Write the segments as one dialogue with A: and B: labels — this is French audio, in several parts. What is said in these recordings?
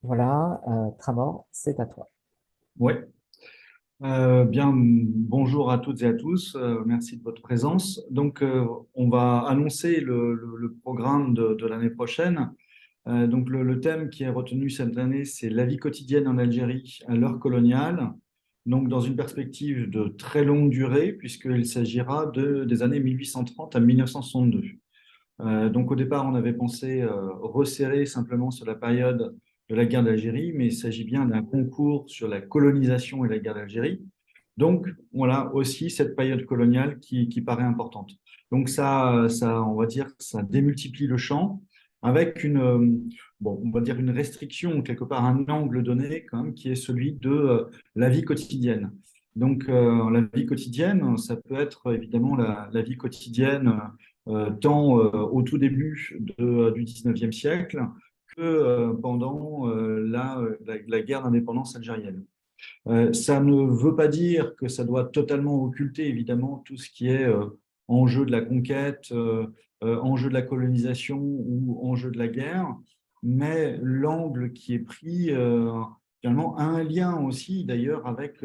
A: Voilà, Tramor, c'est à toi.
B: Oui. Bien, bonjour à toutes et à tous. Merci de votre présence. Donc, on va annoncer le programme de l'année prochaine. Donc, le thème qui est retenu cette année, c'est la vie quotidienne en Algérie à l'heure coloniale. Donc, dans une perspective de très longue durée, puisqu'il s'agira des années 1830 à 1962. Donc au départ, on avait pensé resserrer simplement sur la période de la guerre d'Algérie, mais il s'agit bien d'un concours sur la colonisation et la guerre d'Algérie. Donc voilà aussi cette période coloniale qui paraît importante. Donc ça, on va dire, ça démultiplie le champ avec bon, on va dire une restriction, quelque part un angle donné quand même, qui est celui de la vie quotidienne. Donc la vie quotidienne, ça peut être évidemment la vie quotidienne tant au tout début du 19e siècle que pendant la guerre d'indépendance algérienne. Ça ne veut pas dire que ça doit totalement occulter, évidemment, tout ce qui est enjeu de la conquête, enjeu de la colonisation ou enjeu de la guerre, mais l'angle qui est pris, finalement, a un lien aussi, d'ailleurs, avec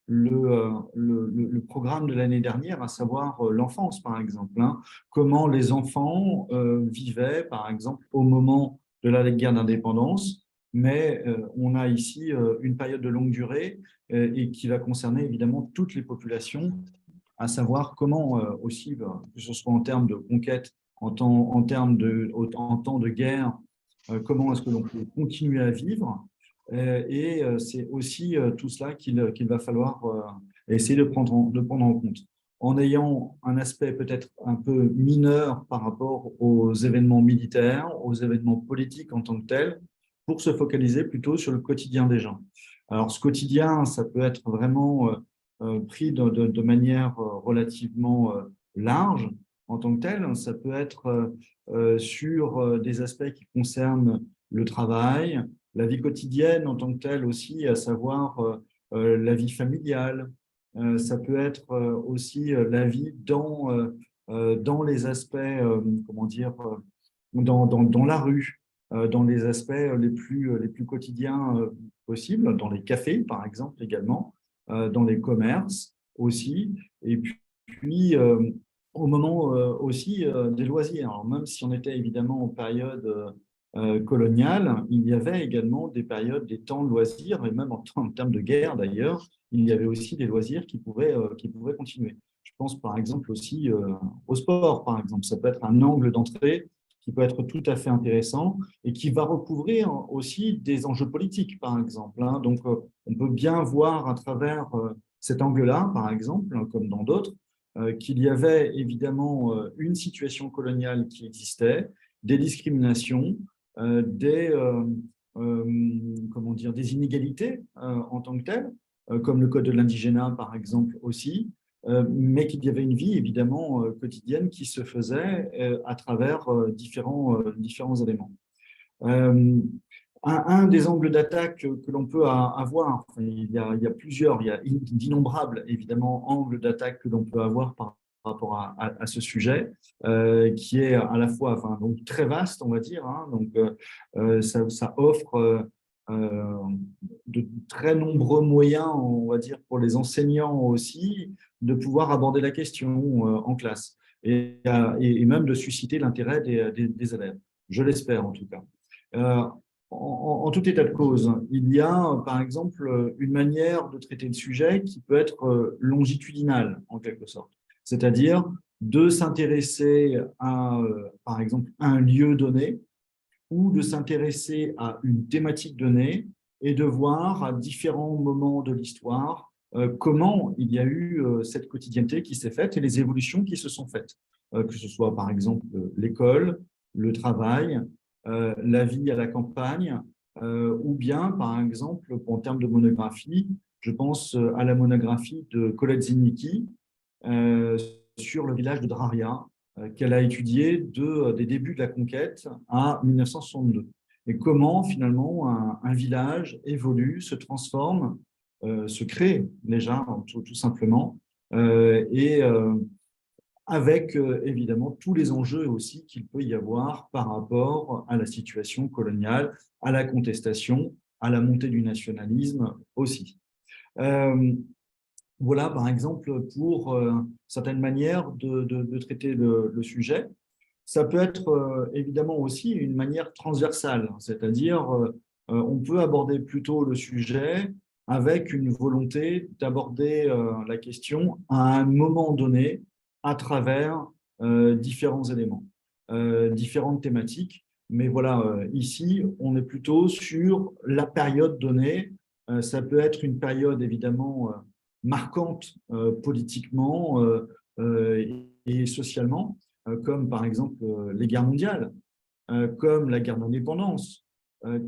B: le programme de l'année dernière, à savoir l'enfance, par exemple. Hein. Comment les enfants vivaient, par exemple, au moment de la guerre d'indépendance, mais on a ici une période de longue durée et qui va concerner évidemment toutes les populations, à savoir comment aussi, que ce soit en termes de conquête, en temps de guerre, comment est-ce que l'on peut continuer à vivre. Et c'est aussi tout cela qu'il va falloir essayer de prendre en compte, en ayant un aspect peut-être un peu mineur par rapport aux événements militaires, aux événements politiques en tant que tels, pour se focaliser plutôt sur le quotidien des gens. Alors, ce quotidien, ça peut être vraiment pris de manière relativement large en tant que tel. Ça peut être sur des aspects qui concernent le travail, la vie quotidienne en tant que telle aussi, à savoir la vie familiale. Ça peut être aussi la vie dans les aspects, comment dire, dans la rue, dans les aspects les plus quotidiens possibles, dans les cafés, par exemple, également, dans les commerces aussi, et puis au moment aussi des loisirs. Alors, même si on était évidemment en période coloniale, il y avait également des périodes, des temps de loisirs, et même en termes de guerre d'ailleurs, il y avait aussi des loisirs qui pouvaient continuer. Je pense par exemple aussi au sport, par exemple. Ça peut être un angle d'entrée qui peut être tout à fait intéressant et qui va recouvrir aussi des enjeux politiques, par exemple. Hein. Donc, on peut bien voir à travers cet angle-là, par exemple, comme dans d'autres, qu'il y avait évidemment une situation coloniale qui existait, des discriminations, des, comment dire, des inégalités en tant que telles, comme le code de l'indigénat, par exemple, aussi, mais qu'il y avait une vie évidemment quotidienne qui se faisait à travers différents éléments. Euh, un des angles d'attaque que l'on peut avoir, enfin, il y a plusieurs, il y a d'innombrables évidemment angles d'attaque que l'on peut avoir par rapport à ce sujet, qui est à la fois enfin, donc, très vaste, on va dire. Hein, donc, ça offre de très nombreux moyens, on va dire, pour les enseignants aussi, de pouvoir aborder la question en classe et même de susciter l'intérêt des élèves. Je l'espère en tout cas. Euh, en tout état de cause, il y a, par exemple, une manière de traiter le sujet qui peut être longitudinale, en quelque sorte. C'est-à-dire de s'intéresser à, par exemple, un lieu donné ou de s'intéresser à une thématique donnée et de voir à différents moments de l'histoire comment il y a eu cette quotidienneté qui s'est faite et les évolutions qui se sont faites, que ce soit par exemple l'école, le travail, la vie à la campagne, ou bien par exemple en termes de monographie, je pense à la monographie de Colette Zinicki euh, sur le village de Draria, qu'elle a étudié des débuts de la conquête à 1962. Et comment finalement un village évolue, se transforme, se crée déjà tout simplement, et avec évidemment tous les enjeux aussi qu'il peut y avoir par rapport à la situation coloniale, à la contestation, à la montée du nationalisme aussi. Voilà, par exemple, pour certaines manières de traiter le sujet. Ça peut être évidemment aussi une manière transversale, c'est-à-dire on peut aborder plutôt le sujet avec une volonté d'aborder la question à un moment donné à travers différents éléments, différentes thématiques. Mais voilà, ici, on est plutôt sur la période donnée. Ça peut être une période évidemment marquante politiquement et socialement, comme par exemple les guerres mondiales, comme la guerre d'indépendance,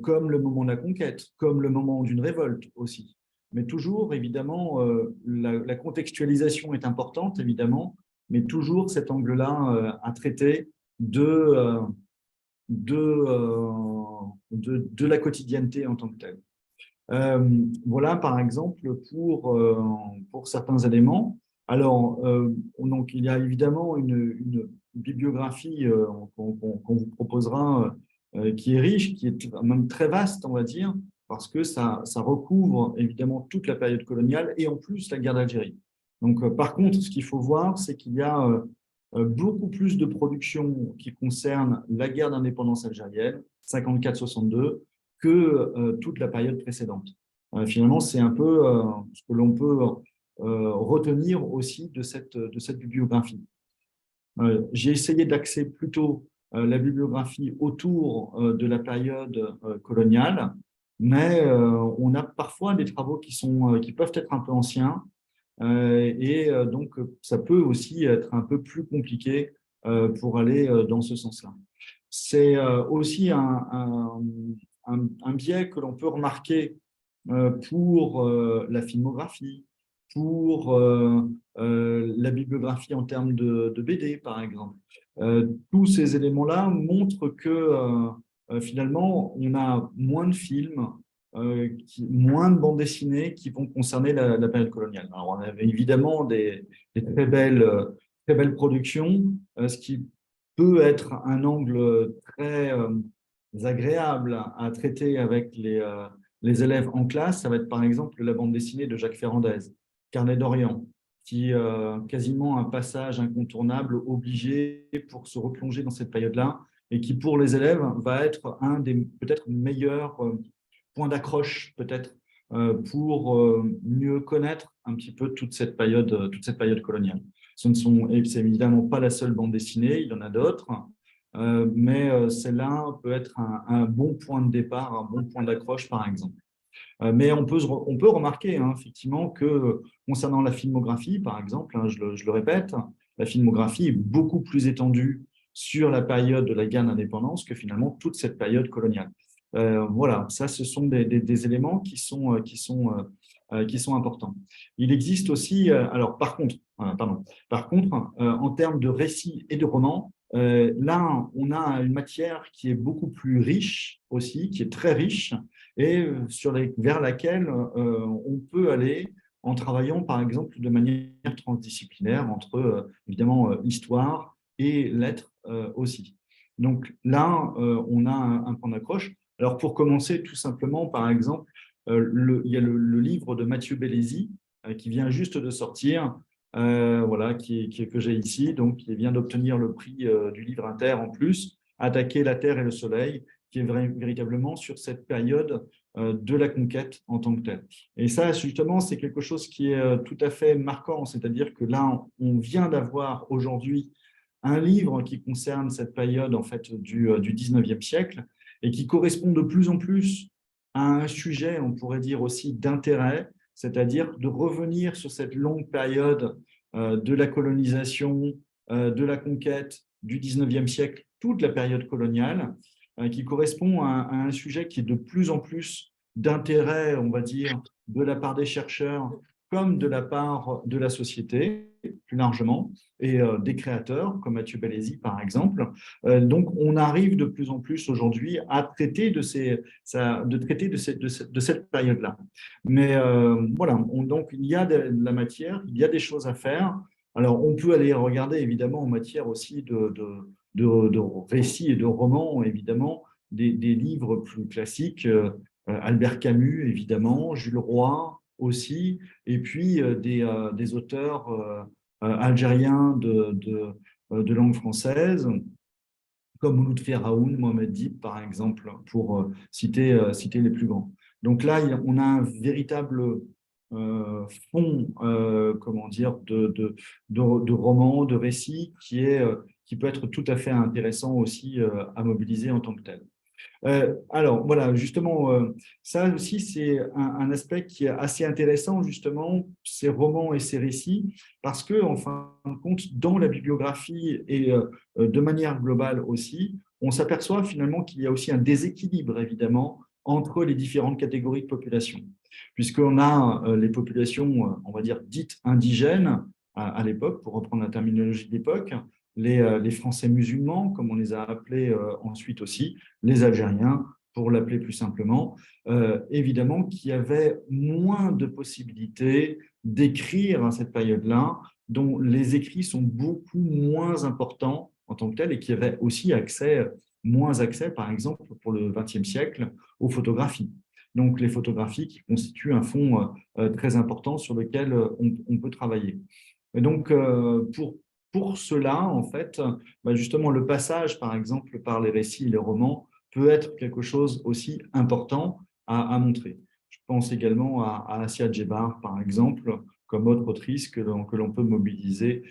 B: comme le moment de la conquête, comme le moment d'une révolte aussi. Mais toujours, évidemment, la contextualisation est importante, évidemment, mais toujours cet angle-là à traiter de la quotidienneté en tant que telle. Voilà, par exemple, pour certains éléments. Alors, donc, il y a évidemment une bibliographie qu'on vous proposera qui est riche, qui est même très vaste, on va dire, parce que ça recouvre évidemment toute la période coloniale et en plus la guerre d'Algérie. Donc, par contre, ce qu'il faut voir, c'est qu'il y a beaucoup plus de productions qui concernent la guerre d'indépendance algérienne, 54-62, que toute la période précédente. Finalement, c'est un peu ce que l'on peut retenir aussi de cette bibliographie. J'ai essayé d'axer plutôt la bibliographie autour de la période coloniale, mais on a parfois des travaux qui peuvent être un peu anciens, et donc ça peut aussi être un peu plus compliqué pour aller dans ce sens-là. C'est aussi un biais que l'on peut remarquer pour la filmographie, pour la bibliographie en termes de BD, par exemple. Tous ces éléments-là montrent que finalement, on a moins de films, moins de bandes dessinées qui vont concerner la période coloniale. Alors, on avait évidemment des très belles productions, ce qui peut être un angle très agréable à traiter avec les élèves en classe. Ça va être par exemple la bande dessinée de Jacques Ferrandez, Carnet d'Orient, qui quasiment un passage incontournable, obligé pour se replonger dans cette période-là, et qui pour les élèves va être un des peut-être meilleurs points d'accroche peut-être pour mieux connaître un petit peu toute cette période coloniale. C'est évidemment pas la seule bande dessinée, il y en a d'autres, mais celle-là peut être un bon point de départ, un bon point d'accroche par exemple. Mais on peut remarquer hein, effectivement que concernant la filmographie, par exemple, hein, je le répète, la filmographie est beaucoup plus étendue sur la période de la guerre d'indépendance que finalement toute cette période coloniale. Voilà, ça, ce sont des éléments qui sont importants. Il existe aussi, alors par contre, en termes de récits et de romans, là, on a une matière qui est beaucoup plus riche aussi, qui est très riche, et vers laquelle on peut aller en travaillant, par exemple, de manière transdisciplinaire entre, évidemment, histoire et lettres aussi. Donc là, on a un point d'accroche. Alors, pour commencer, tout simplement, par exemple, il y a le livre de Mathieu Bellesi qui vient juste de sortir, voilà, que j'ai ici, donc qui vient d'obtenir le prix du livre inter en plus, Attaquer la Terre et le Soleil, qui est véritablement sur cette période de la conquête en tant que telle. Et ça, justement, c'est quelque chose qui est tout à fait marquant, c'est-à-dire que là, on vient d'avoir aujourd'hui un livre qui concerne cette période en fait, du 19e siècle et qui correspond de plus en plus à un sujet, on pourrait dire aussi, d'intérêt, c'est-à-dire de revenir sur cette longue période de la colonisation, de la conquête du 19e siècle, toute la période coloniale, qui correspond à un sujet qui est de plus en plus d'intérêt, on va dire, de la part des chercheurs comme de la part de la société, plus largement, et des créateurs, comme Mathieu Bellesi, par exemple. Donc, on arrive de plus en plus aujourd'hui à traiter de cette période-là. Mais voilà, donc il y a de la matière, il y a des choses à faire. Alors, on peut aller regarder, évidemment, en matière aussi de récits et de romans, évidemment, des livres plus classiques, Albert Camus, évidemment, Jules Roy aussi, et puis des auteurs algériens de langue française, comme Lutfi Raoun, Mohamed Dib, par exemple, pour citer les plus grands. Donc là, on a un véritable fond, comment dire, de romans, de récits qui peut être tout à fait intéressant aussi à mobiliser en tant que tel. Alors, voilà, justement, ça aussi, c'est un aspect qui est assez intéressant, justement, ces romans et ces récits, parce que, en fin de compte, dans la bibliographie et de manière globale aussi, on s'aperçoit finalement qu'il y a aussi un déséquilibre, évidemment, entre les différentes catégories de population, puisqu'on a les populations, on va dire, dites indigènes à l'époque, pour reprendre la terminologie d'époque, les Français musulmans, comme on les a appelés ensuite aussi, les Algériens, pour l'appeler plus simplement, évidemment qui avaient moins de possibilités d'écrire à cette période-là, dont les écrits sont beaucoup moins importants en tant que tels et qui avaient aussi moins accès, par exemple, pour le XXe siècle, aux photographies. Donc, les photographies qui constituent un fonds très important sur lequel on peut travailler. Et donc, pour cela, en fait, justement, le passage, par exemple, par les récits et les romans peut être quelque chose aussi important à montrer. Je pense également à Assia Djebar, par exemple, comme autre autrice que l'on peut mobiliser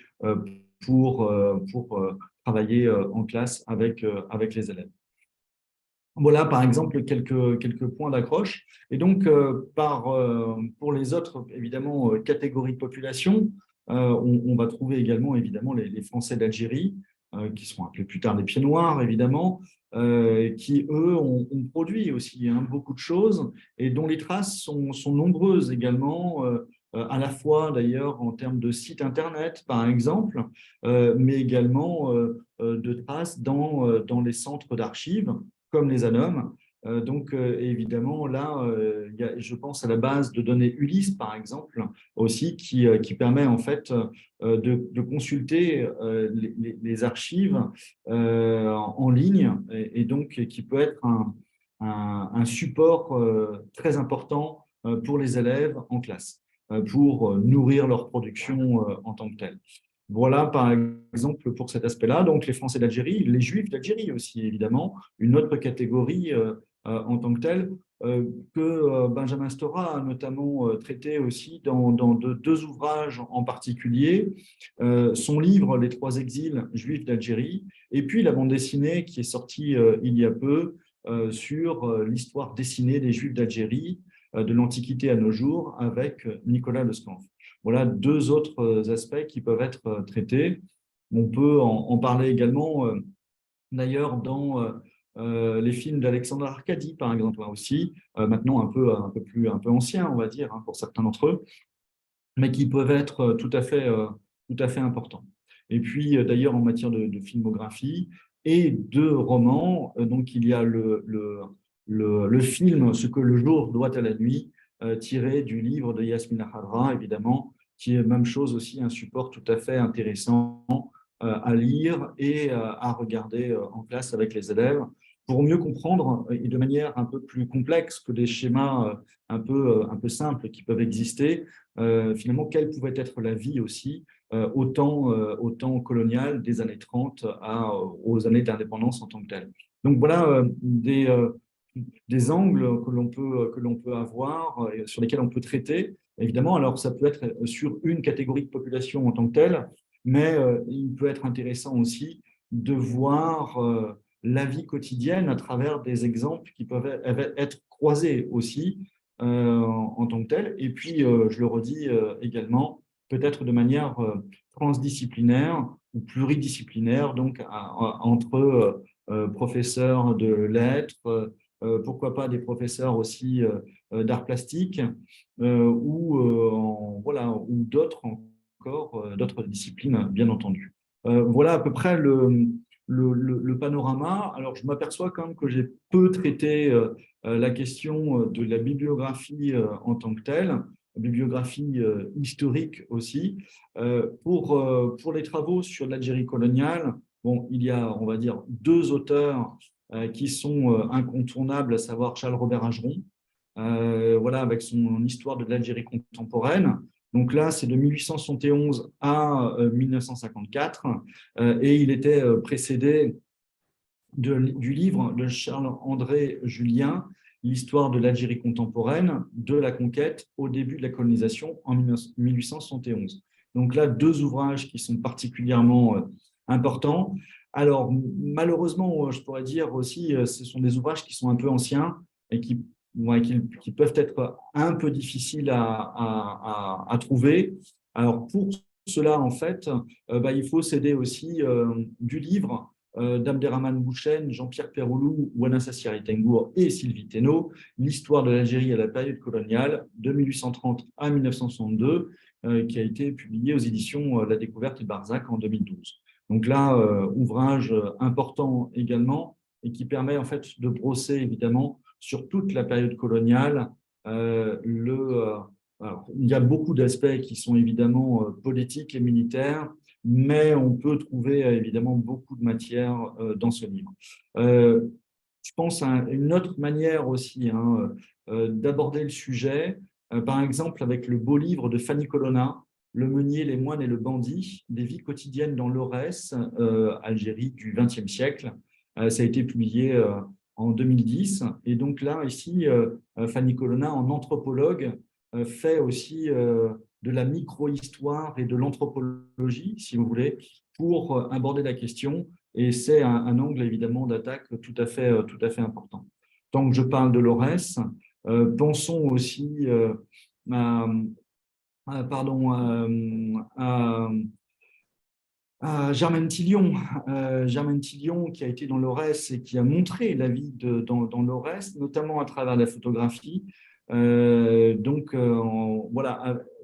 B: pour travailler en classe avec les élèves. Voilà, par exemple, quelques points d'accroche. Et donc, pour les autres, évidemment, catégories de population, on va trouver également, évidemment, les Français d'Algérie, qui sont appelés plus tard les Pieds Noirs, évidemment, qui, eux, ont produit aussi beaucoup de choses et dont les traces sont nombreuses également, à la fois, d'ailleurs, en termes de sites Internet, par exemple, mais également de traces dans les centres d'archives comme les ANOM. Donc, évidemment, là, je pense à la base de données Ulysse, par exemple, aussi, qui permet en fait de consulter les archives en ligne et donc qui peut être un support très important pour les élèves en classe, pour nourrir leur production en tant que telle. Voilà, par exemple, pour cet aspect-là. Donc, les Français d'Algérie, les Juifs d'Algérie aussi, évidemment, une autre catégorie en tant que telle, que Benjamin Stora a notamment traité aussi dans deux ouvrages en particulier, son livre Les Trois exils juifs d'Algérie, et puis la bande dessinée qui est sortie il y a peu sur l'histoire dessinée des Juifs d'Algérie, de l'Antiquité à nos jours, avec Nicolas Lescanf. Voilà deux autres aspects qui peuvent être traités. On peut en parler également, d'ailleurs, dans les films d'Alexandre Arcadi, par exemple, là aussi, maintenant un peu anciens, on va dire, pour certains d'entre eux, mais qui peuvent être tout à fait importants. Et puis, d'ailleurs, en matière de filmographie et de romans, donc il y a le film Ce que le jour doit à la nuit, tiré du livre de Yasmina Khadra, évidemment, qui est même chose aussi un support tout à fait intéressant à lire et à regarder en classe avec les élèves pour mieux comprendre et de manière un peu plus complexe que des schémas un peu simples qui peuvent exister, finalement, quelle pouvait être la vie aussi au temps colonial des années 30 aux années d'indépendance en tant que telles. Donc voilà des angles que l'on peut avoir, sur lesquels on peut traiter. Évidemment, alors ça peut être sur une catégorie de population en tant que telle, mais il peut être intéressant aussi de voir la vie quotidienne à travers des exemples qui peuvent être croisés aussi en tant que tel. Et puis, je le redis également, peut-être de manière transdisciplinaire ou pluridisciplinaire, donc entre professeurs de lettres, pourquoi pas des professeurs aussi d'art plastique voilà, ou d'autres encore, d'autres disciplines, bien entendu. Voilà à peu près le panorama. Alors, je m'aperçois quand même que j'ai peu traité la question de la bibliographie en tant que telle. bibliographie historique aussi. Pour les travaux sur l'Algérie coloniale, bon, il y a, on va dire, deux auteurs qui sont incontournables, à savoir Charles-Robert Ageron, voilà, avec son histoire de l'Algérie contemporaine. Donc là, c'est de 1871 à 1954, et il était précédé du livre de Charles-André Julien, L'histoire de l'Algérie contemporaine, de la conquête au début de la colonisation en 1871. Donc là, deux ouvrages qui sont particulièrement importants. Alors, malheureusement, je pourrais dire aussi, ce sont des ouvrages qui sont un peu anciens et qui peuvent être un peu difficiles à trouver. Alors, pour cela, en fait, il faut s'aider aussi du livre d'Abderrahmane Bouchen, Jean-Pierre Peroulou, Ouana Tengour et Sylvie Thénault, l'histoire de l'Algérie à la période coloniale de 1830 à 1962, qui a été publié aux éditions La Découverte et Barzac en 2012. Donc là, ouvrage important également et qui permet en fait de brosser évidemment sur toute la période coloniale. Alors, il y a beaucoup d'aspects qui sont évidemment politiques et militaires, mais on peut trouver évidemment beaucoup de matière dans ce livre. Je pense à une autre manière aussi d'aborder le sujet, par exemple avec le beau livre de Fanny Colonna, Le meunier, les moines et le bandit, des vies quotidiennes dans l'Aurès, Algérie du XXe siècle. Ça a été publié en 2010. Et donc là, ici, Fanny Colonna, en anthropologue, fait aussi de la micro-histoire et de l'anthropologie, si vous voulez, pour aborder la question. Et c'est un angle, évidemment, d'attaque tout à fait important. Tant que je parle de l'Aurès, pensons aussi à Germaine Tillion. Germaine Tillion, qui a été dans l'Aurès et qui a montré la vie dans l'Aurès, notamment à travers la photographie. Voilà,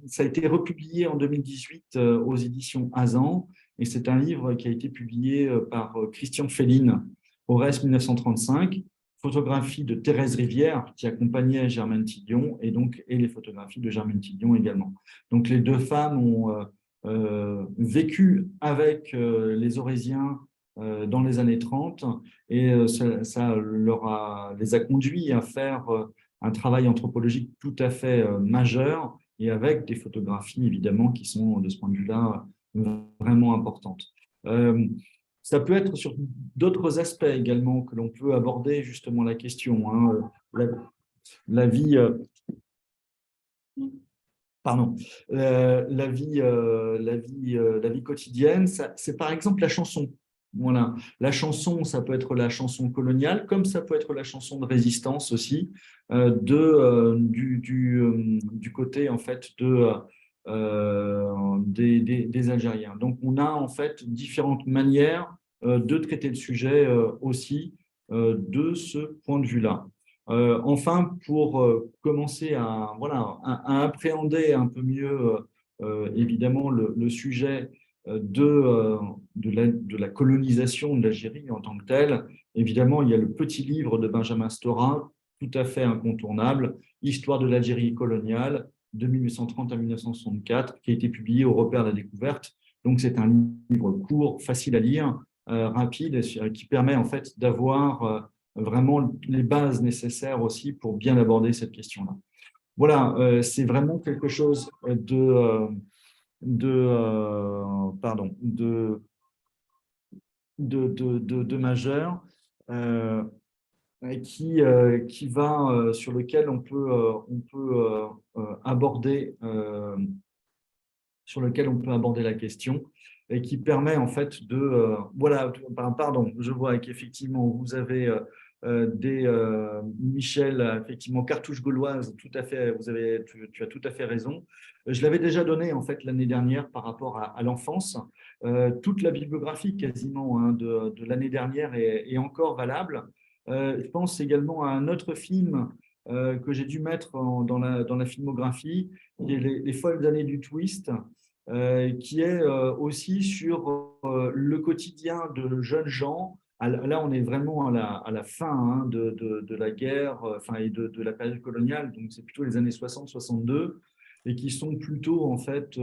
B: ça a été republié en 2018 aux éditions Azan, et c'est un livre qui a été publié par Christian Féline, Aurès 1935, photographie de Thérèse Rivière qui accompagnait Germaine Tillion, et les photographies de Germaine Tillion également. Donc les deux femmes ont vécu avec les Aurésiens dans les années 30, et ça les a conduits à faire un travail anthropologique tout à fait majeur, et avec des photographies évidemment qui sont de ce point de vue-là vraiment importantes. Ça peut être sur d'autres aspects également que l'on peut aborder justement la question. La vie, pardon, la vie quotidienne, c'est par exemple la chanson. Voilà. La chanson, ça peut être la chanson coloniale, comme ça peut être la chanson de résistance aussi, du côté en fait des Algériens. Donc, on a en fait différentes manières de traiter le sujet aussi de ce point de vue-là. Enfin, pour commencer à appréhender un peu mieux, évidemment, le sujet de la colonisation de l'Algérie en tant que telle, évidemment, il y a le petit livre de Benjamin Stora, tout à fait incontournable, Histoire de l'Algérie coloniale, de 1830 à 1964, qui a été publié au Repère de la Découverte. Donc, c'est un livre court, facile à lire, rapide, qui permet en fait d'avoir vraiment les bases nécessaires aussi pour bien aborder cette question-là. Voilà, c'est vraiment quelque chose de majeur, sur lequel on peut aborder la question, et qui permet en fait pardon, je vois qu'effectivement vous avez Michel, effectivement, cartouche gauloise, tout à fait, tu as tout à fait raison. Je l'avais déjà donné en fait l'année dernière par rapport à l'enfance. Toute la bibliographie quasiment de l'année dernière est encore valable. Je pense également à un autre film que j'ai dû mettre dans la filmographie, qui est les folles années du twist, qui est aussi sur le quotidien de jeunes gens. Là, on est vraiment à la fin de la guerre, et de la période coloniale, donc c'est plutôt les années 60-62. et qui sont plutôt en fait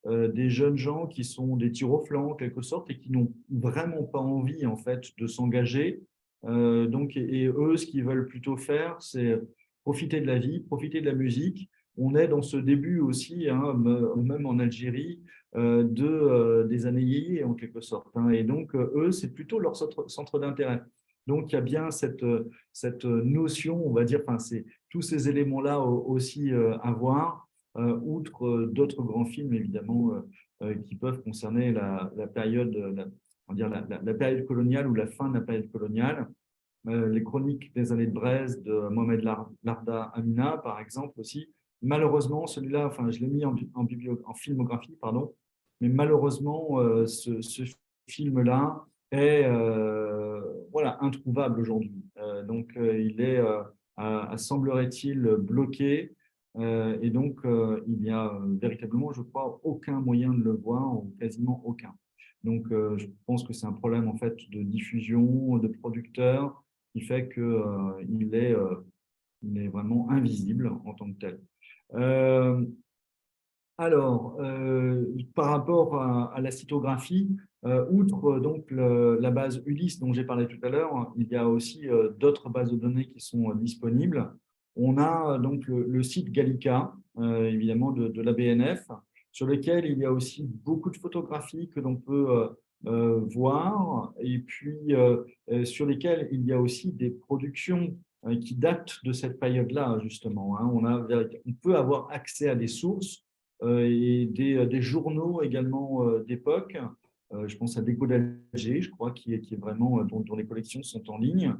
B: des jeunes gens qui sont des tirs au flanc en quelque sorte et qui n'ont vraiment pas envie en fait de s'engager. Donc, et eux, ce qu'ils veulent plutôt faire, c'est profiter de la vie, profiter de la musique. On est dans ce début aussi, hein, même en Algérie, des années yéyé en quelque sorte. Hein. Et donc, eux, c'est plutôt leur centre d'intérêt. Donc, il y a bien cette notion, on va dire, enfin, c'est tous ces éléments-là aussi à voir, outre d'autres grands films, évidemment, qui peuvent concerner la période, on va dire la période coloniale ou la fin de la période coloniale. Les chroniques des années de Brest de Mohamed Larda Amina, par exemple, aussi. Malheureusement, celui-là, enfin, je l'ai mis en filmographie, pardon, mais malheureusement, ce film-là est voilà, introuvable aujourd'hui. Donc, il est, semblerait-il, bloqué. Et donc, il n'y a véritablement, je crois, aucun moyen de le voir, ou quasiment aucun. Donc, je pense que c'est un problème en fait de diffusion, de producteurs, qui fait qu'il il est vraiment invisible en tant que tel. Euh, alors, par rapport à la cytographie, outre donc la base Ulysse dont j'ai parlé tout à l'heure, il y a aussi d'autres bases de données qui sont disponibles. On a donc le site Gallica, évidemment de la BNF, sur lequel il y a aussi beaucoup de photographies que l'on peut voir, et puis sur lesquelles il y a aussi des productions qui datent de cette période-là, justement. Hein. On peut avoir accès à des sources et des journaux également d'époque. Je pense à Déco d'Alger, je crois, qui est vraiment, dont les collections sont en ligne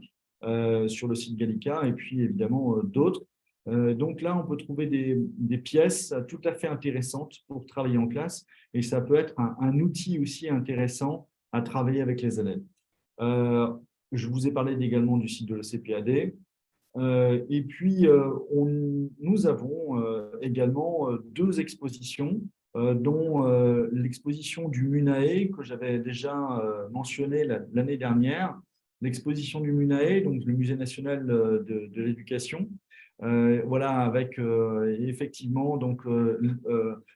B: sur le site Gallica, et puis évidemment d'autres. Donc là, on peut trouver des pièces tout à fait intéressantes pour travailler en classe, et ça peut être un outil aussi intéressant à travailler avec les élèves. Je vous ai parlé également du site de l'ECPAD. Et puis, nous avons également deux expositions, dont l'exposition du MUNAE, que j'avais déjà mentionné l'année dernière, l'exposition du MUNAE, donc le Musée national de l'éducation. Voilà, avec effectivement donc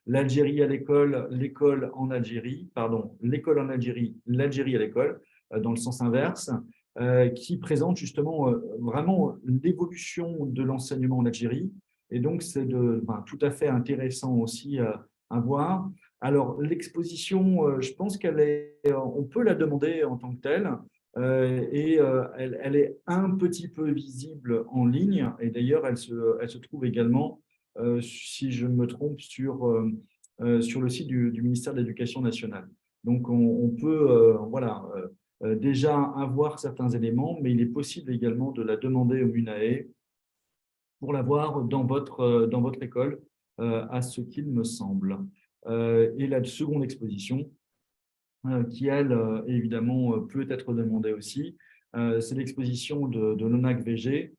B: l'Algérie à l'école, l'école en Algérie, pardon, l'école en Algérie, l'Algérie à l'école, dans le sens inverse, qui présente justement vraiment l'évolution de l'enseignement en Algérie. Et donc, c'est tout à fait intéressant aussi à voir. Alors, l'exposition, je pense on peut la demander en tant que telle, et elle est un petit peu visible en ligne. Et d'ailleurs, elle se trouve également, si je ne me trompe, sur le site du ministère de l'Éducation nationale. Donc, on peut, voilà, déjà avoir certains éléments, mais il est possible également de la demander au MUNAE pour l'avoir dans votre école, à ce qu'il me semble. Et la seconde exposition, qui, elle, évidemment, peut être demandée aussi, c'est l'exposition de l'ONAC VG,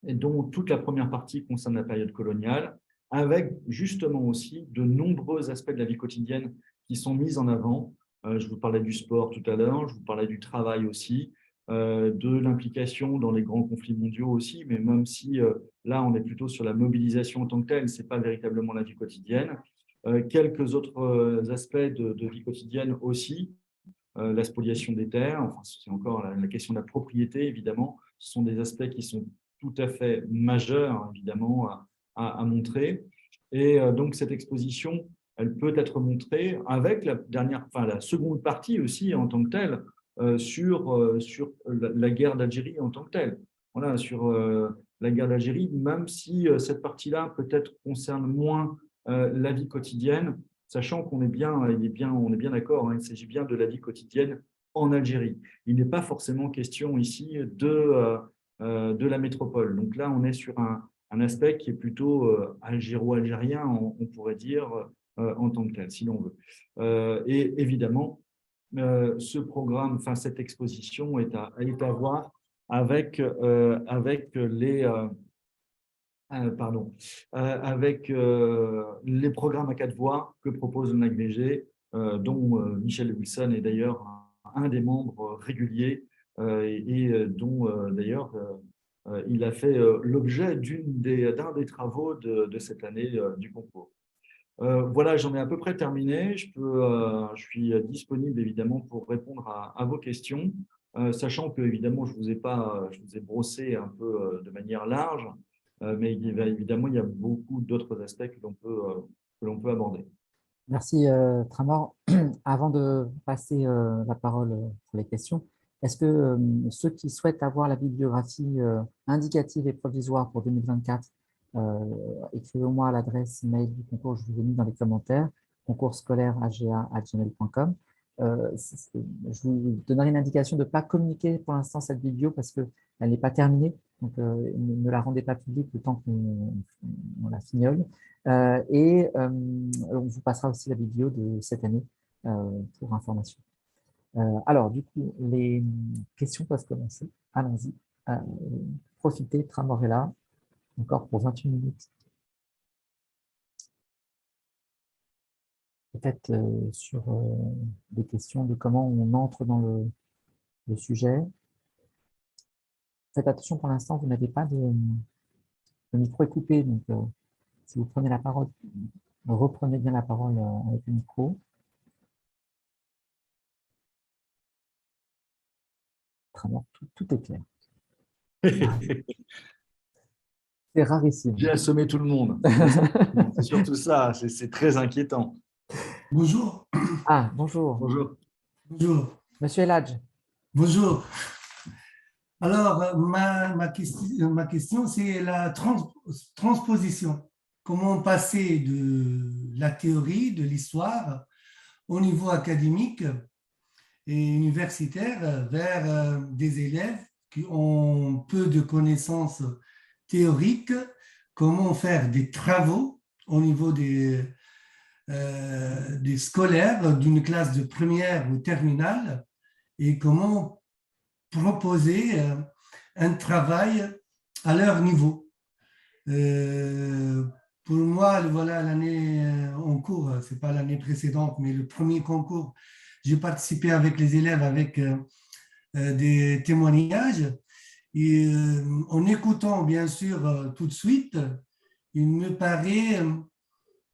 B: et dont toute la première partie concerne la période coloniale, avec justement aussi de nombreux aspects de la vie quotidienne qui sont mis en avant. Je vous parlais du sport tout à l'heure, je vous parlais du travail aussi, de l'implication dans les grands conflits mondiaux aussi, mais même si là, on est plutôt sur la mobilisation en tant que telle, ce n'est pas véritablement la vie quotidienne. Quelques autres aspects de vie quotidienne aussi, la spoliation des terres, enfin, c'est encore la question de la propriété, évidemment. Ce sont des aspects qui sont tout à fait majeurs, évidemment, à montrer. Et donc, cette exposition, elle peut être montrée avec la seconde partie aussi en tant que telle, sur la guerre d'Algérie en tant que telle. Voilà, sur la guerre d'Algérie, même si cette partie-là peut-être concerne moins la vie quotidienne, sachant qu'on est bien, on est bien d'accord, hein, il s'agit bien de la vie quotidienne en Algérie. Il n'est pas forcément question ici de la métropole. Donc là, on est sur un aspect qui est plutôt algéro-algérien, on pourrait dire, en tant que tel, si l'on veut. Et évidemment, ce programme, enfin cette exposition est à voir avec avec les programmes à 4 voix que propose le NACVG, dont Michel Wilson est d'ailleurs un des membres réguliers, et dont d'ailleurs il a fait l'objet d'un des travaux de cette année du concours. Voilà, j'en ai à peu près terminé. Je suis disponible évidemment pour répondre à vos questions, sachant que évidemment je vous ai brossé un peu de manière large, mais évidemment il y a beaucoup d'autres aspects que l'on peut aborder.
A: Merci, Tramor. Avant de passer la parole pour les questions, est-ce que ceux qui souhaitent avoir la bibliographie indicative et provisoire pour 2024, écrivez-moi à l'adresse mail du concours, je vous ai mis dans les commentaires, concourscolaire.aga@gmail.com. Je vous donnerai une indication de ne pas communiquer pour l'instant cette vidéo parce qu'elle n'est pas terminée, donc ne la rendez pas publique le temps qu'on la fignole. Et on vous passera aussi la vidéo de cette année pour information. Alors, du coup, les questions peuvent commencer. Allons-y. Profitez, Tramorella, encore pour 28 minutes. Peut-être sur des questions de comment on entre dans le sujet. Faites attention, pour l'instant, vous n'avez pas le micro est coupé, donc si vous prenez la parole, reprenez bien la parole avec le micro. Très bien, tout est clair. C'est rarissime.
B: J'ai assommé tout le monde. C'est surtout ça, c'est très inquiétant.
C: Bonjour.
A: Ah, bonjour.
B: Bonjour.
C: Bonjour.
A: Monsieur Eladj.
C: Bonjour. Alors, ma question, c'est la transposition. Comment passer de la théorie, de l'histoire, au niveau académique et universitaire vers des élèves qui ont peu de connaissances théoriques, comment faire des travaux au niveau des scolaires d'une classe de première ou terminale et comment proposer un travail à leur niveau. Pour moi, voilà l'année en cours, c'est pas l'année précédente, mais le premier concours, j'ai participé avec les élèves avec des témoignages et en écoutant bien sûr tout de suite, il me paraît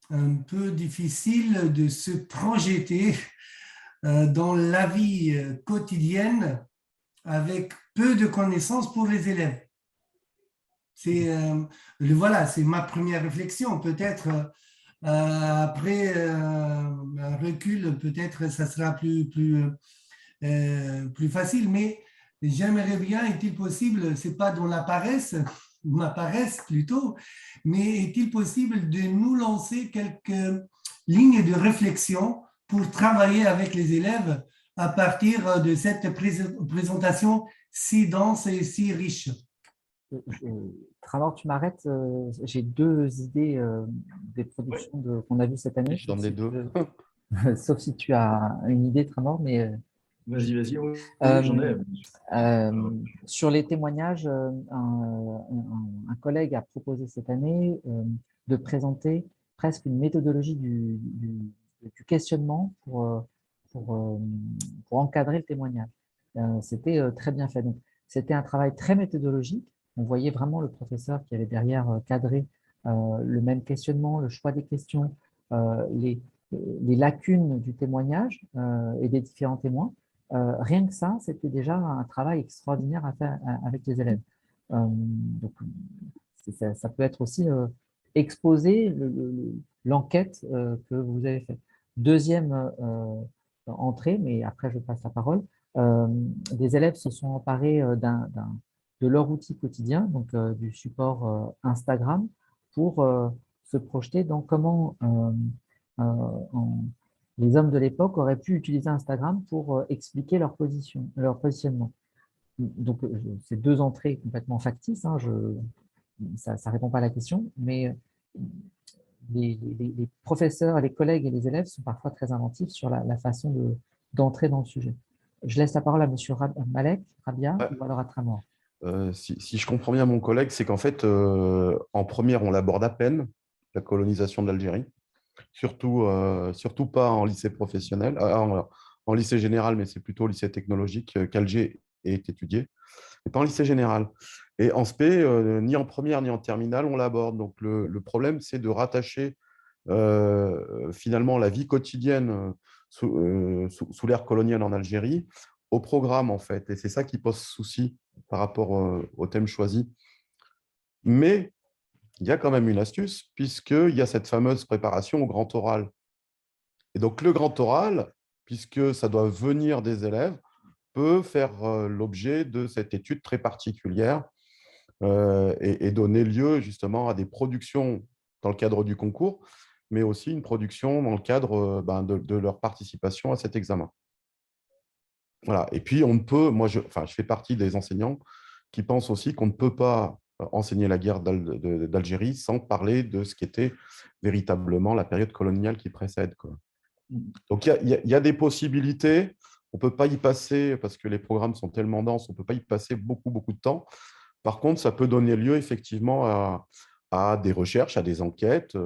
C: un peu difficile de se projeter dans la vie quotidienne avec peu de connaissances pour les élèves. Voilà, c'est ma première réflexion. Peut-être après un recul, peut-être ça sera plus facile, mais j'aimerais bien, est-il possible, c'est pas dans la paresse, ma paresse plutôt, mais est-il possible de nous lancer quelques lignes de réflexion pour travailler avec les élèves à partir de cette présentation si dense et si riche?
A: Tramor, tu m'arrêtes. J'ai deux idées des productions qu'on a vues cette année.
D: Je donne les deux.
A: Sauf si tu as une idée, Tramor, mais…
B: Vas-y, oui, j'en ai.
A: Sur les témoignages, un collègue a proposé cette année de présenter presque une méthodologie du questionnement pour encadrer le témoignage. C'était très bien fait. C'était un travail très méthodologique. On voyait vraiment le professeur qui avait derrière cadré le même questionnement, le choix des questions, les lacunes du témoignage et des différents témoins. Rien que ça, c'était déjà un travail extraordinaire à faire avec les élèves. Donc, ça peut être aussi exposer l'enquête que vous avez faite. Deuxième entrée, mais après je passe la parole, des élèves se sont emparés de leur outil quotidien, donc du support Instagram, pour se projeter dans comment les hommes de l'époque auraient pu utiliser Instagram pour expliquer leur positionnement. Donc, c'est deux entrées complètement factices, hein, ça ne répond pas à la question, mais les professeurs, les collègues et les élèves sont parfois très inventifs sur la façon d'entrer dans le sujet. Je laisse la parole à M. Malek, Rabia, ou alors à Tramor.
D: Si je comprends bien mon collègue, c'est qu'en fait, en première, on l'aborde à peine, la colonisation de l'Algérie, surtout pas en lycée professionnel, en lycée général, mais c'est plutôt au lycée technologique qu'Alger est étudié, et pas en lycée général. Et en spé, ni en première ni en terminale, on l'aborde. Donc, le problème, c'est de rattacher finalement la vie quotidienne sous l'ère coloniale en Algérie au programme, en fait. Et c'est ça qui pose souci par rapport au thème choisi. Mais il y a quand même une astuce, puisqu'il y a cette fameuse préparation au grand oral. Et donc, le grand oral, puisque ça doit venir des élèves, peut faire l'objet de cette étude très particulière et donner lieu justement à des productions dans le cadre du concours, mais aussi une production dans le cadre de leur participation à cet examen. Voilà. Et puis, on ne peut, moi, je fais partie des enseignants qui pensent aussi qu'on ne peut pas enseigner la guerre d'Algérie sans parler de ce qui était véritablement la période coloniale qui précède, quoi. Donc, il y a des possibilités. On ne peut pas y passer, parce que les programmes sont tellement denses, on ne peut pas y passer beaucoup, beaucoup de temps. Par contre, ça peut donner lieu effectivement à des recherches, à des enquêtes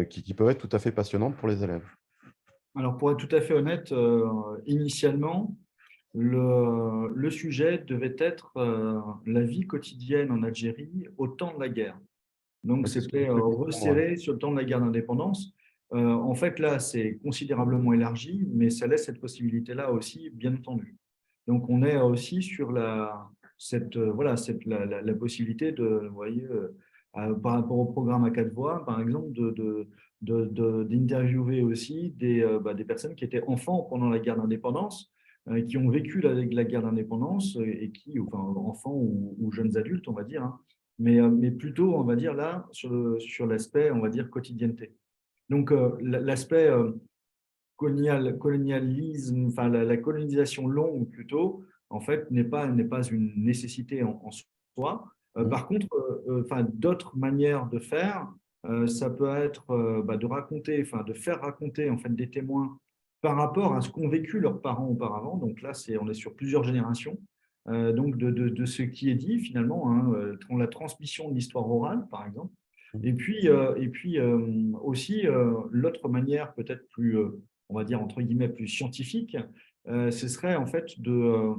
D: qui peuvent être tout à fait passionnantes pour les élèves.
B: Alors, pour être tout à fait honnête, initialement, le sujet devait être la vie quotidienne en Algérie au temps de la guerre. Donc, c'était resserré sur le temps de la guerre d'indépendance. En fait, là, c'est considérablement élargi, mais ça laisse cette possibilité-là aussi, bien entendu. Donc, on est aussi sur la possibilité de, vous voyez, par rapport au programme à 4 voix, par exemple, d'interviewer aussi des personnes qui étaient enfants pendant la guerre d'indépendance, qui ont vécu la guerre d'indépendance et qui, enfin, enfants ou jeunes adultes, on va dire, hein, mais plutôt, on va dire, là, sur l'aspect, on va dire, quotidienneté. Donc, l'aspect colonialisme, enfin, la colonisation longue, plutôt, en fait, n'est pas une nécessité en soi. Par contre, enfin, d'autres manières de faire, ça peut être de raconter, enfin, de faire raconter, en fait, des témoins par rapport à ce qu'ont vécu leurs parents auparavant. Donc là, on est sur plusieurs générations. Donc de ce qui est dit finalement, hein, la transmission de l'histoire orale, par exemple. Et puis aussi, l'autre manière peut-être plus, on va dire entre guillemets, plus scientifique, ce serait en fait de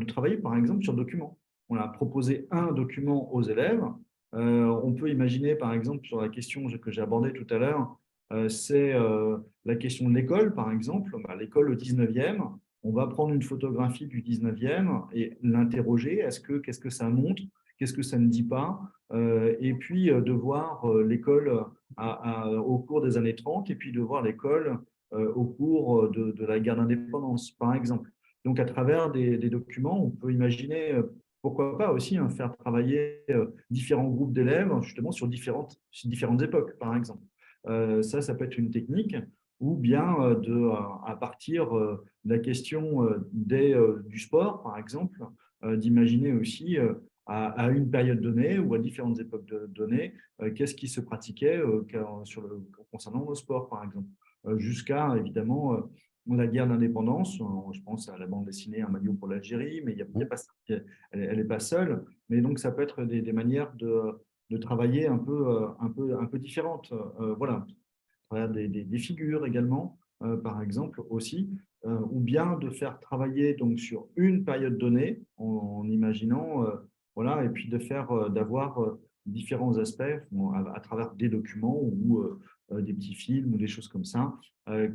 B: travailler par exemple sur documents. On a proposé un document aux élèves. On peut imaginer par exemple sur la question que j'ai abordée tout à l'heure, c'est la question de l'école par exemple. L'école au 19e, on va prendre une photographie du 19e et l'interroger. Qu'est-ce que ça montre? Qu'est-ce que ça ne dit pas? Et puis de voir l'école au cours des années 30 et puis de voir l'école au cours de la guerre d'indépendance, par exemple. Donc, à travers des documents, on peut imaginer, pourquoi pas aussi, hein, faire travailler différents groupes d'élèves justement sur différentes époques, par exemple. Ça peut être une technique, ou bien à partir de la question du sport, par exemple, d'imaginer aussi à une période donnée ou à différentes époques données, qu'est-ce qui se pratiquait concernant le sport, par exemple, jusqu'à évidemment la guerre d'indépendance. Je pense à la bande dessinée Un maillot pour l'Algérie, mais elle n'est pas seule. Mais donc, ça peut être des manières de travailler un peu différentes. Voilà. À travers des figures également, par exemple, aussi, ou bien de faire travailler donc, sur une période donnée en imaginant, voilà, et puis d'avoir différents aspects à travers des documents ou des petits films ou des choses comme ça.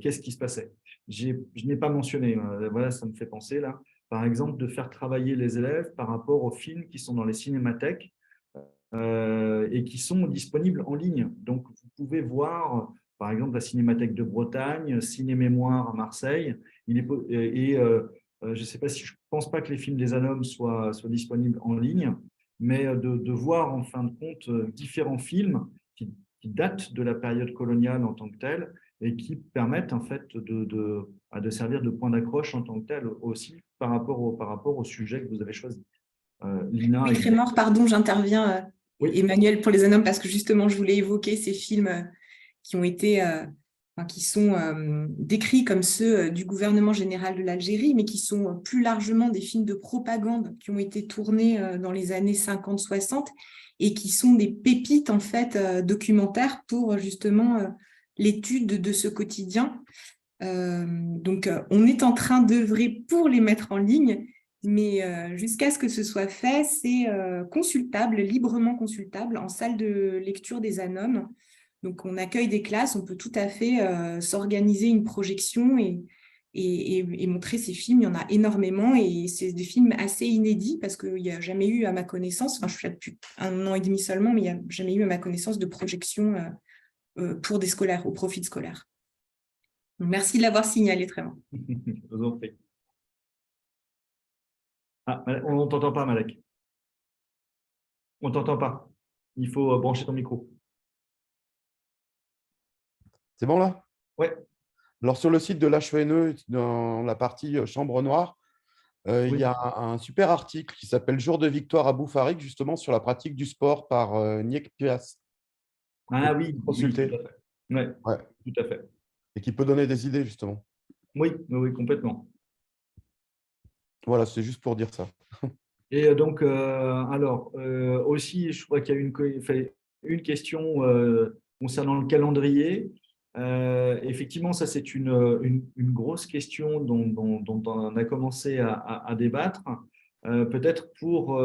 B: Qu'est-ce qui se passait? Je n'ai pas mentionné, voilà, ça me fait penser là, par exemple, de faire travailler les élèves par rapport aux films qui sont dans les cinémathèques et qui sont disponibles en ligne. Donc, vous pouvez voir, par exemple, la Cinémathèque de Bretagne, Ciné-Mémoire à Marseille. Je ne sais pas si je ne pense pas que les films des Annoms soient disponibles en ligne, mais de voir en fin de compte différents films qui datent de la période coloniale en tant que telle et qui permettent en fait de servir de point d'accroche en tant que tel aussi par rapport au sujet que vous avez choisi. Lina,
E: oui, Crémor, pardon, j'interviens,
B: oui.
E: Emmanuel, pour les Annoms, parce que justement, je voulais évoquer ces films qui ont été, qui sont décrits comme ceux du gouvernement général de l'Algérie, mais qui sont plus largement des films de propagande qui ont été tournés dans les années 50-60 et qui sont des pépites en fait documentaires pour justement l'étude de ce quotidien. Donc, on est en train d'œuvrer pour les mettre en ligne, Mais jusqu'à ce que ce soit fait, c'est consultable, librement consultable en salle de lecture des ANOM. Donc, on accueille des classes, on peut tout à fait s'organiser une projection et montrer ces films. Il y en a énormément et c'est des films assez inédits parce qu'il n'y a jamais eu à ma connaissance, enfin je suis là depuis 1 an et demi seulement, mais il n'y a jamais eu à ma connaissance de projection pour des scolaires, au profit de scolaires. Donc, merci de l'avoir signalé, Trément.
B: Je vous en prie. Ah, on ne t'entend pas, Malek. On ne t'entend pas. Il faut brancher ton micro.
D: C'est bon là?
B: Ouais.
D: Alors, sur le site de l'HENE, dans la partie chambre noire, il
B: Oui.
D: y a un super article qui s'appelle Jour de victoire à Boufarik, justement sur la pratique du sport par Niek Pias.
B: Ah oui,
D: Consulter.
B: tout à fait. Ouais,
D: Ouais.
B: tout à fait.
D: Et qui peut donner des idées, justement.
B: Oui, oui, complètement.
D: Voilà, c'est juste pour dire ça.
B: Et donc, alors, aussi, je crois qu'il y a une question concernant le calendrier. Effectivement, ça, c'est une grosse question dont on a commencé à débattre. Peut-être pour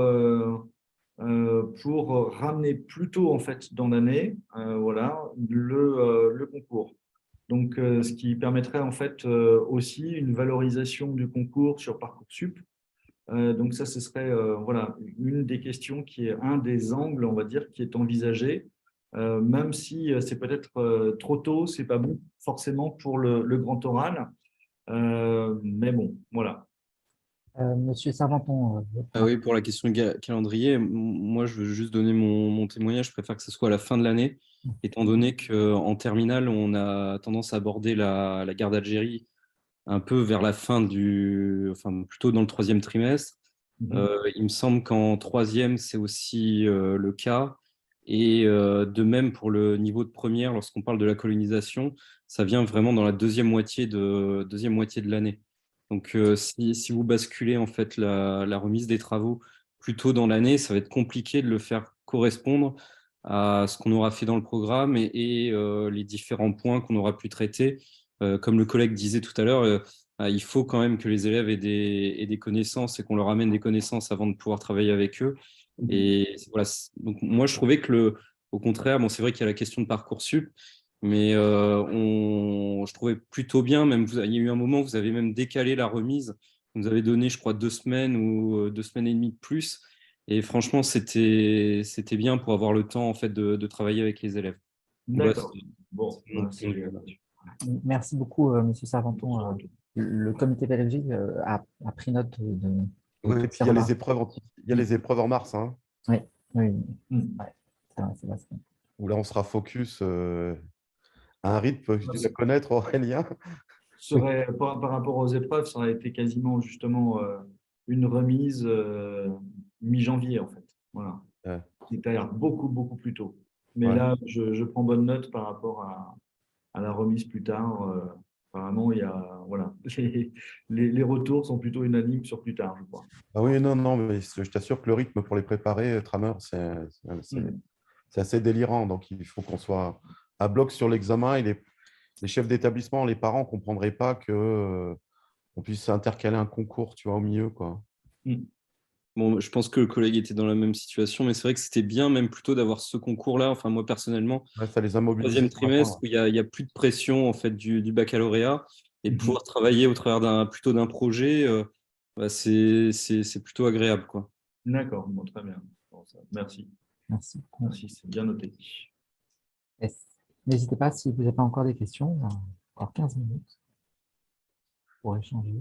B: ramener plus tôt, en fait, dans l'année, voilà, le concours. Donc, ce qui permettrait, en fait, aussi une valorisation du concours sur Parcoursup. Donc ça, ce serait voilà, une des questions qui est un des angles, on va dire, qui est envisagé, même si c'est peut-être trop tôt, c'est pas bon forcément pour le grand oral, mais bon, voilà.
A: Monsieur Serventon,
F: Ah oui, pour la question de calendrier, moi je veux juste donner mon témoignage. Je préfère que ce soit à la fin de l'année, étant donné qu'en terminale, on a tendance à aborder la guerre d'Algérie un peu vers la fin enfin plutôt dans le 3e trimestre. Il me semble qu'en 3e, c'est aussi le cas. Et de même pour le niveau de première, lorsqu'on parle de la colonisation, ça vient vraiment dans la deuxième moitié de l'année. Donc, si vous basculez en fait la remise des travaux plus tôt dans l'année, ça va être compliqué de le faire correspondre à ce qu'on aura fait dans le programme et les différents points qu'on aura pu traiter. Comme le collègue disait tout à l'heure, il faut quand même que les élèves aient des connaissances et qu'on leur amène des connaissances avant de pouvoir travailler avec eux. Et voilà. Donc, moi, je trouvais que au contraire, bon, c'est vrai qu'il y a la question de Parcoursup, mais je trouvais plutôt bien, même il y a eu un moment où vous avez même décalé la remise. Vous nous avez donné, je crois, 2 semaines ou 2 semaines et demie de plus. Et franchement, c'était bien pour avoir le temps en fait, de travailler avec les élèves. Voilà,
B: D'accord. Bon,
F: c'est mon point de vue.
A: merci beaucoup, Monsieur Serventon. Le comité pédagogique a pris note de
D: Oui, et
A: toutes
D: puis
A: ces
D: il y a les
A: remarques.
D: épreuves, il y a les épreuves en mars, hein,
A: Oui, oui,
B: Mm.
A: ouais, c'est vrai, c'est vrai.
D: où là, on sera focus à un rythme, je dois connaître, Aurélien.
B: Par rapport aux épreuves, ça aurait été quasiment justement une remise mi-janvier, en fait. Voilà.
D: Ouais.
B: C'est-à-dire beaucoup, beaucoup plus tôt. Mais
D: Ouais.
B: là, je prends bonne note par rapport à la remise plus tard. Apparemment, il y a, voilà, les retours sont plutôt unanimes sur plus tard, je crois.
D: Ah oui, non, non, mais je t'assure que le rythme pour les préparer, Trameur, c'est assez délirant. Donc, il faut qu'on soit à bloc sur l'examen et les chefs d'établissement, les parents ne comprendraient pas que on puisse intercaler un concours, tu vois, au milieu, quoi.
B: Mm.
F: Bon, je pense que le collègue était dans la même situation, mais c'est vrai que c'était bien même plutôt d'avoir ce concours-là. Enfin, moi, personnellement,
D: Ouais, ça les a mobilisés
F: 3e
D: ce matin.
F: trimestre, où il y a plus de pression en fait, du baccalauréat et de
B: Mhm.
F: pouvoir travailler au travers plutôt d'un projet, bah, c'est plutôt agréable, quoi.
B: D'accord, bon, très bien. Bon, merci.
A: Merci.
B: Merci, c'est bien noté.
A: Yes. N'hésitez pas, si vous n'avez pas encore des questions, on a encore 15 minutes pour échanger.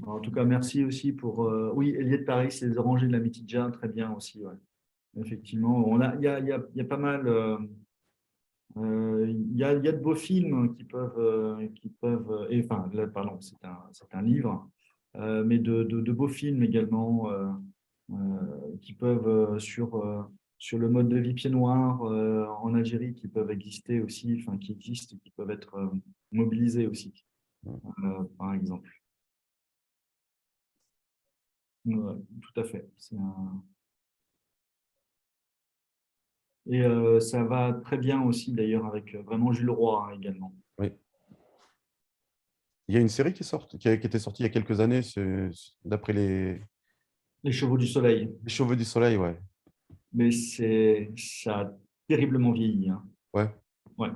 B: En tout cas, merci aussi pour. Oui, Eliette Paris, les orangers de la Mitidja, très bien aussi. Ouais. Effectivement, il y a pas mal. Il y a de beaux films qui peuvent. Et, enfin, là, pardon, c'est un livre, mais de beaux films également qui peuvent sur le mode de vie pied noir en Algérie qui peuvent exister aussi, enfin qui existent, et qui peuvent être mobilisés aussi, par exemple. Ouais, tout à fait. Et ça va très bien aussi d'ailleurs avec vraiment Jules Roy hein, également.
D: Oui. Il y a une série qui était sortie il y a quelques années, d'après
B: Les Chevaux du Soleil.
D: les Cheveux du Soleil, ouais.
B: Mais ça a terriblement vieilli, hein.
D: Ouais.
B: Ouais.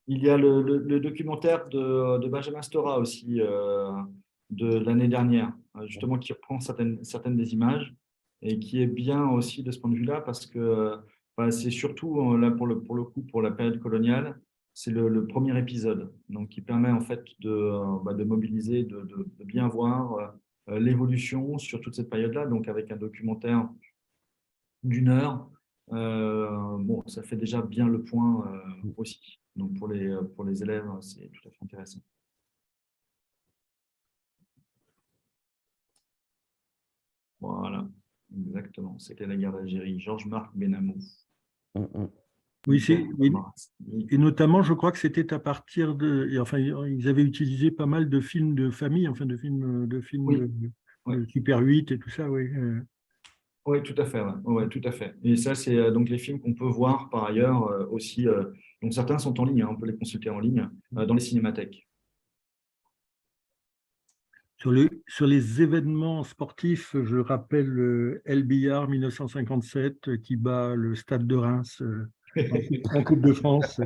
B: Il y a le documentaire de Benjamin Stora aussi, de l'année dernière, justement, qui reprend certaines des images et qui est bien aussi de ce point de vue-là, parce que c'est surtout, là, pour le coup, pour la période coloniale, c'est le premier épisode, donc qui permet en fait de mobiliser, de bien voir l'évolution sur toute cette période-là, donc avec un documentaire d'1 heure. Bon, ça fait déjà bien le point aussi. Donc pour les élèves, c'est tout à fait intéressant. Voilà, exactement. C'était la guerre d'Algérie. Georges-Marc Benamou.
G: Oui, et notamment, je crois que c'était à partir de… Enfin, ils avaient utilisé pas mal de films de famille, enfin de films
B: Oui.
G: de Super 8 et tout ça, oui.
B: Oui, tout à fait. Ouais, tout à fait. Et ça, c'est donc les films qu'on peut voir par ailleurs aussi. Donc certains sont en ligne, hein, on peut les consulter en ligne dans les cinémathèques.
G: Sur les événements sportifs, je rappelle El Billard 1957 qui bat le Stade de Reims en Coupe de France.
D: Je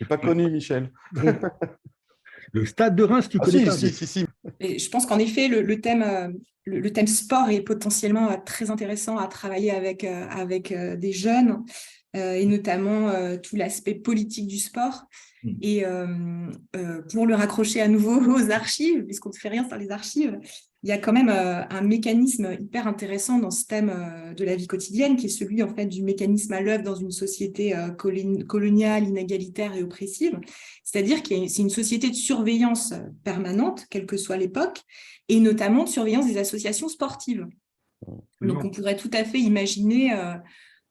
D: n'ai pas connu, Michel.
G: Le Stade de Reims, tu connais pas?
D: Si.
E: Et je pense qu'en effet, le thème sport est potentiellement très intéressant à travailler avec des jeunes, et notamment tout l'aspect politique du sport. Et pour le raccrocher à nouveau aux archives, puisqu'on ne fait rien sans les archives, il y a quand même un mécanisme hyper intéressant dans ce thème de la vie quotidienne, qui est celui en fait du mécanisme à l'œuvre dans une société coloniale, inégalitaire et oppressive. C'est-à-dire que c'est une société de surveillance permanente, quelle que soit l'époque, et notamment de surveillance des associations sportives. Donc on pourrait tout à fait imaginer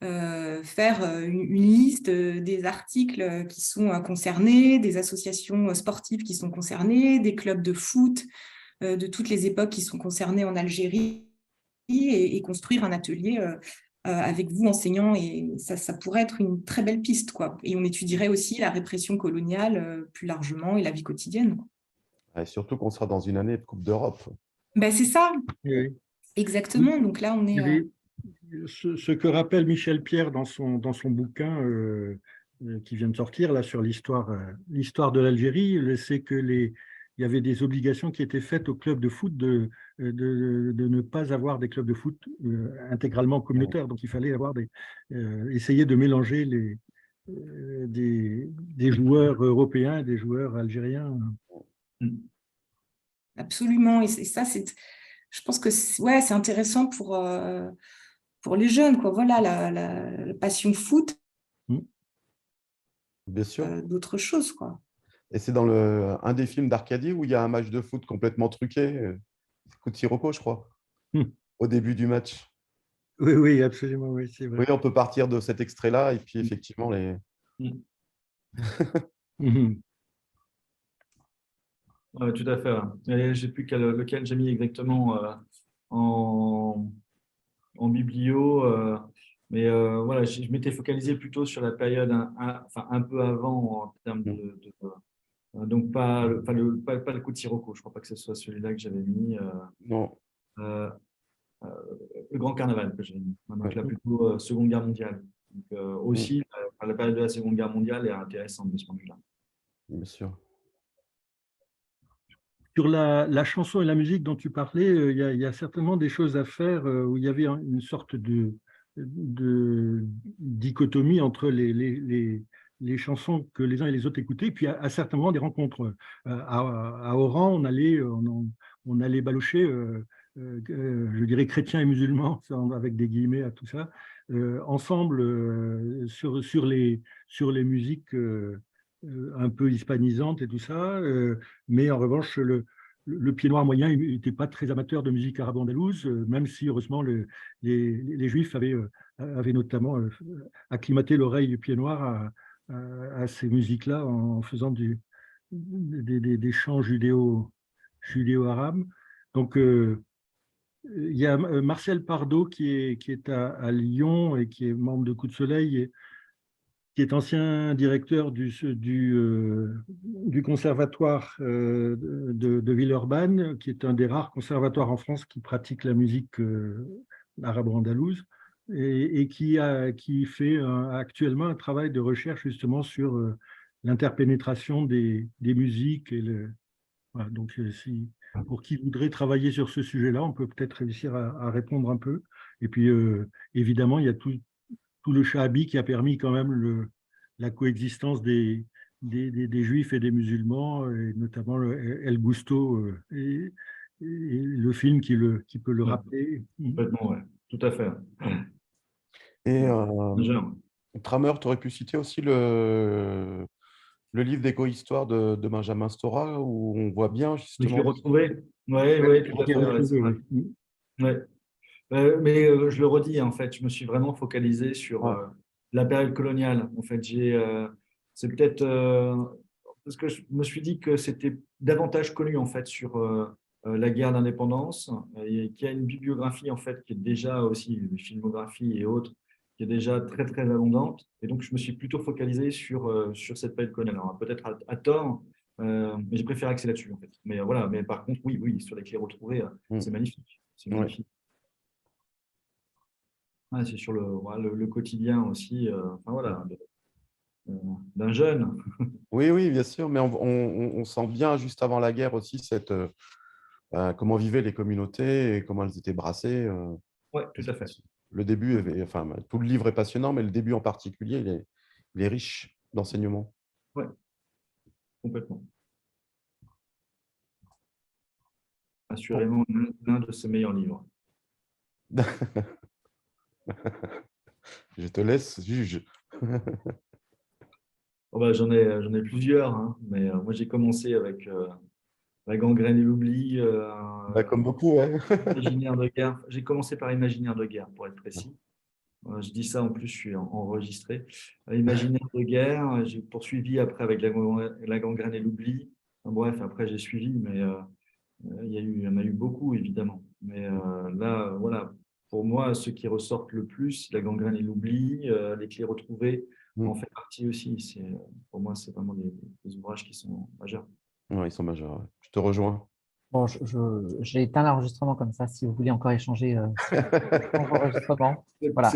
E: faire une liste des articles qui sont concernés, des associations sportives qui sont concernées, des clubs de foot de toutes les époques qui sont concernées en Algérie et construire un atelier avec vous, enseignants, et ça pourrait être une très belle piste, quoi. Et on étudierait aussi la répression coloniale plus largement et la vie quotidienne.
D: Et surtout qu'on sera dans une année de Coupe d'Europe.
E: Ben, c'est ça,
G: Oui.
E: exactement. Donc là, on est…
G: Ce que rappelle Michel Pierre dans son bouquin qui vient de sortir là, sur l'histoire de l'Algérie, c'est que il y avait des obligations qui étaient faites aux clubs de foot de ne pas avoir des clubs de foot intégralement communautaires. Donc, il fallait essayer de mélanger des joueurs européens et des joueurs algériens.
E: Absolument. Et ça, je pense que c'est intéressant pour les jeunes, quoi. Voilà, la passion foot,
D: Bien sûr.
E: d'autres choses, quoi.
D: Et c'est dans un des films d'Arcadie où il y a un match de foot complètement truqué, coup de sirocco, je crois, au début du match.
G: Oui, absolument, oui, c'est vrai.
D: Oui, on peut partir de cet extrait-là et puis effectivement les…
B: Tout à fait. Je ne sais plus lequel j'ai mis exactement en biblio, mais voilà, je m'étais focalisé plutôt sur la période un peu avant en termes donc pas le coup de sirocco. Je ne crois pas que ce soit celui-là que j'avais mis.
D: Non.
B: Le Grand Carnaval que j'ai mis. Donc là plutôt Seconde Guerre mondiale. Donc, aussi la période de la Seconde Guerre mondiale est intéressante de ce point de vue-là.
D: Bien sûr.
G: Sur la chanson et la musique dont tu parlais, il y a certainement des choses à faire où il y avait une sorte de dichotomie entre les chansons que les uns et les autres écoutaient, et puis à certains moments des rencontres. À Oran, on allait balocher, je dirais chrétiens et musulmans, avec des guillemets à tout ça, ensemble sur les musiques un peu hispanisantes et tout ça, mais en revanche, le pied noir moyen n'était pas très amateur de musique arabo-andalouse, même si, heureusement, les Juifs avaient notamment acclimaté l'oreille du pied noir à ces musiques-là en faisant des chants judéo-arabes. Donc, il y a Marcel Pardo qui est à Lyon et qui est membre de Coup de Soleil qui est ancien directeur du conservatoire de Villeurbanne, qui est un des rares conservatoires en France qui pratique la musique arabo-andalouse, et qui fait actuellement un travail de recherche justement sur l'interpénétration des musiques. Voilà, donc, pour qui voudrait travailler sur ce sujet-là, on peut peut-être réussir à répondre un peu. Et puis, évidemment, il y a tout le Chahabi qui a permis quand même la coexistence des Juifs et des musulmans, et notamment El Gusto et le film qui peut le rappeler.
B: Complètement, ouais. Tout à fait.
D: Et
B: Majeur.
D: Tramer, tu aurais pu citer aussi le livre d'éco-histoire de Benjamin Stora, où on voit bien
B: Je
D: justement…
B: l'ai retrouvé. Oui, tout à fait. Ouais, c'est vrai. Ouais. Mais je le redis, en fait, je me suis vraiment focalisé sur la période coloniale. En fait, c'est peut-être parce que je me suis dit que c'était davantage connu en fait sur la guerre d'indépendance, et qu'il y a une bibliographie en fait qui est déjà aussi une filmographie et autres qui est déjà très très abondante. Et donc, je me suis plutôt focalisé sur cette période coloniale. Alors, peut-être à tort, mais j'ai préféré axer là-dessus en fait. Mais voilà. Mais par contre, oui, sur les clés retrouvées, c'est magnifique. C'est magnifique. Ouais, c'est sur le quotidien aussi, d'un jeune.
D: Oui, bien sûr, mais on sent bien juste avant la guerre aussi comment vivaient les communautés et comment elles étaient brassées.
B: Oui, tout à fait.
D: Le début, tout le livre est passionnant, mais le début en particulier, il est riche d'enseignements.
B: Oui, complètement. Assurément, l'un de ses meilleurs livres.
D: Je te laisse juge.
B: J'en ai plusieurs, hein, mais moi j'ai commencé avec La gangrène et l'oubli,
D: Comme beaucoup, ouais.
B: Imaginaire de guerre. J'ai commencé par Imaginaire de guerre, pour être précis. Je dis ça, en plus, je suis enregistré. Imaginaire de guerre, j'ai poursuivi après avec La gangrène et l'oubli. Bref, après j'ai suivi, mais il y en a eu beaucoup, évidemment. Mais là, voilà, pour moi, ceux qui ressortent le plus, La gangrène et l'oubli, Les clés retrouvées en fait partie aussi. Pour moi, c'est vraiment des ouvrages qui sont majeurs.
D: Ouais, ils sont majeurs. Ouais. Je te rejoins.
A: Bon, j'ai éteint l'enregistrement comme ça, si vous voulez encore échanger sur l'enregistrement. Voilà.